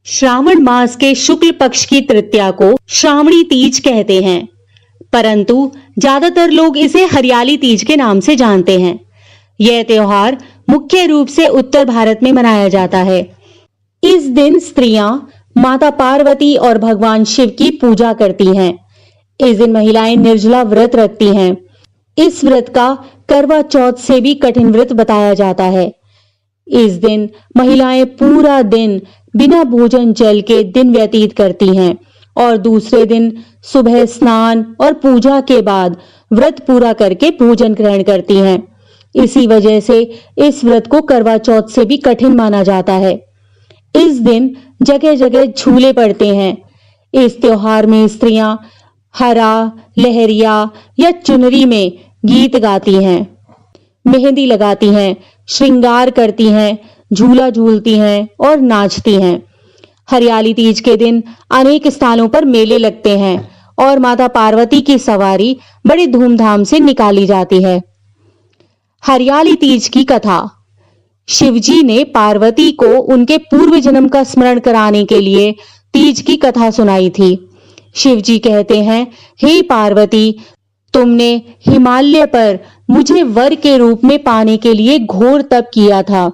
श्रावण मास के शुक्ल पक्ष की तृतीया को श्रावणी तीज कहते हैं, परंतु ज्यादातर लोग इसे हरियाली तीज के नाम से जानते हैं। यह त्योहार मुख्य रूप से उत्तर भारत में मनाया जाता है। इस दिन स्त्रियां माता पार्वती और भगवान शिव की पूजा करती हैं। इस दिन महिलाएं निर्जला व्रत रखती हैं। इस व्रत का करवा चौथ से भी कठिन व्रत बताया जाता है। इस दिन महिलाएं पूरा दिन बिना भोजन जल के दिन व्यतीत करती हैं और दूसरे दिन सुबह स्नान और पूजा के बाद व्रत पूरा करके भोजन ग्रहण करती हैं। इसी वजह से इस व्रत को करवा चौथ से भी कठिन माना जाता है। इस दिन जगह जगह झूले पड़ते हैं। इस त्योहार में स्त्रियां हरा, लहरिया या चुनरी में गीत गाती हैं, मेहंदी लगाती हैं, श्रृंगार करती हैं, झूला झूलती हैं और नाचती हैं। हरियाली तीज के दिन अनेक स्थानों पर मेले लगते हैं और माता पार्वती की सवारी बड़ी धूमधाम से निकाली जाती है। हरियाली तीज की कथा। शिवजी ने पार्वती को उनके पूर्व जन्म का स्मरण कराने के लिए तीज की कथा सुनाई थी। शिवजी कहते हैं, हे पार्वती, तुमने हिमालय पर मुझे वर के रूप में पाने के लिए घोर तप किया था।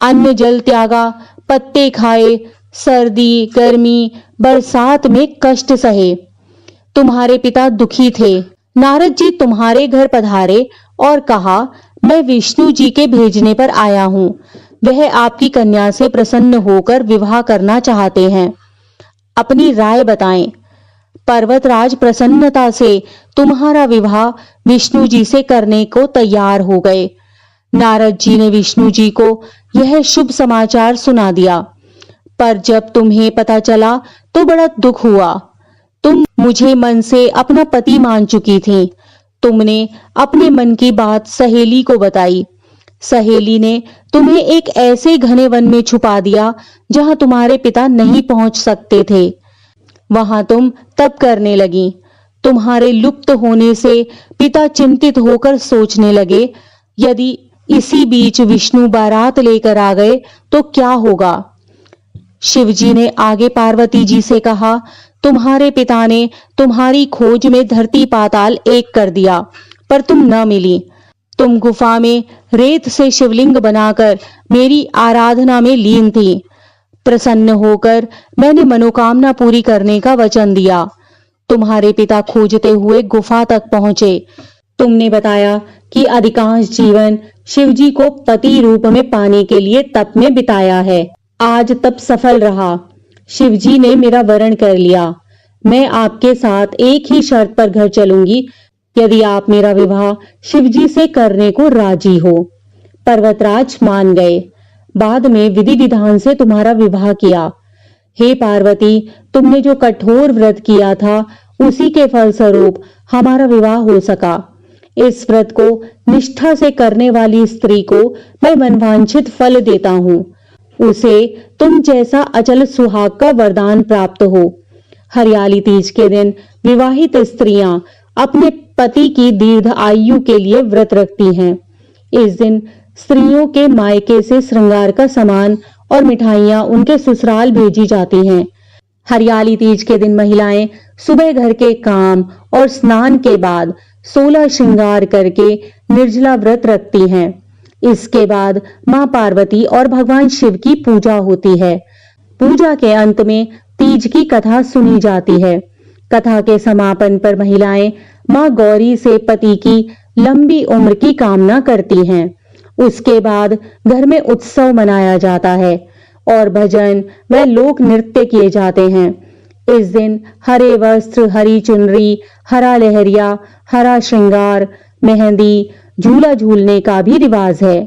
अन्न जल त्यागा, पत्ते खाए, सर्दी, गर्मी, बरसात में कष्ट सहे। तुम्हारे पिता दुखी थे। नारद जी तुम्हारे घर पधारे और कहा, मैं विष्णु जी के भेजने पर आया हूँ। वह आपकी कन्या से प्रसन्न होकर विवाह करना चाहते हैं। अपनी राय बताएं। पर्वतराज प्रसन्नता से तुम्हारा विवाह विष्णु जी से करने को तैयार हो गए। नारद जी ने विष्णु जी को यह शुभ समाचार सुना दिया, पर जब तुम्हें पता चला तो बड़ा दुख हुआ। तुम मुझे मन से अपना पति मान चुकी थी। तुमने अपने मन की बात सहेली को बताई। सहेली ने तुम्हें एक ऐसे घने वन में छुपा दिया जहां तुम्हारे पिता नहीं पहुंच सकते थे। वहां तुम तप करने लगी। तुम्हारे लुप्त होने से पिता चिंतित होकर सोचने लगे, यदि इसी बीच विष्णु बारात लेकर आ गए तो क्या होगा। शिवजी ने आगे पार्वती जी से कहा, तुम्हारे पिता ने तुम्हारी खोज में धरती पाताल एक कर दिया, पर तुम न मिली। तुम गुफा में रेत से शिवलिंग बनाकर मेरी आराधना में लीन थी। प्रसन्न होकर मैंने मनोकामना पूरी करने का वचन दिया। तुम्हारे पिता खोजते हुए गुफा तक पहुंचे। तुमने बताया कि अधिकांश जीवन शिवजी को पति रूप में पाने के लिए तप में बिताया है। आज तप सफल रहा। शिवजी ने मेरा वरण कर लिया। मैं आपके साथ एक ही शर्त पर घर चलूंगी, यदि आप मेरा विवाह शिवजी से करने को राजी हो। पर्वतराज मान गए। बाद में विधि विधान से तुम्हारा विवाह किया। हे पार्वती, तुमने जो कठोर व्रत किया था उसी के फलस्वरूप हमारा विवाह हो सका। इस व्रत को निष्ठा से करने वाली स्त्री को मैं मनवांछित फल देता हूँ। उसे तुम जैसा अचल सुहाग का वरदान प्राप्त हो। हरियाली तीज के दिन विवाहित स्त्रियां अपने पति की दीर्घ आयु के लिए व्रत रखती हैं। इस दिन स्त्रियों के मायके से श्रृंगार का सामान और मिठाइयां उनके ससुराल भेजी जाती हैं। हरियाली तीज के दिन महिलाएं सुबह घर के काम और स्नान के बाद 16 श्रृंगार करके निर्जला व्रत रखती हैं। इसके बाद मां पार्वती और भगवान शिव की पूजा होती है। पूजा के अंत में तीज की कथा सुनी जाती है। कथा के समापन पर महिलाएं मां गौरी से पति की लंबी उम्र की कामना करती हैं। उसके बाद घर में उत्सव मनाया जाता है और भजन व लोक नृत्य किए जाते हैं। इस दिन हरे वस्त्र, हरी चुनरी, हरा लहरिया, हरा श्रृंगार, मेहंदी, झूला झूलने का भी रिवाज है।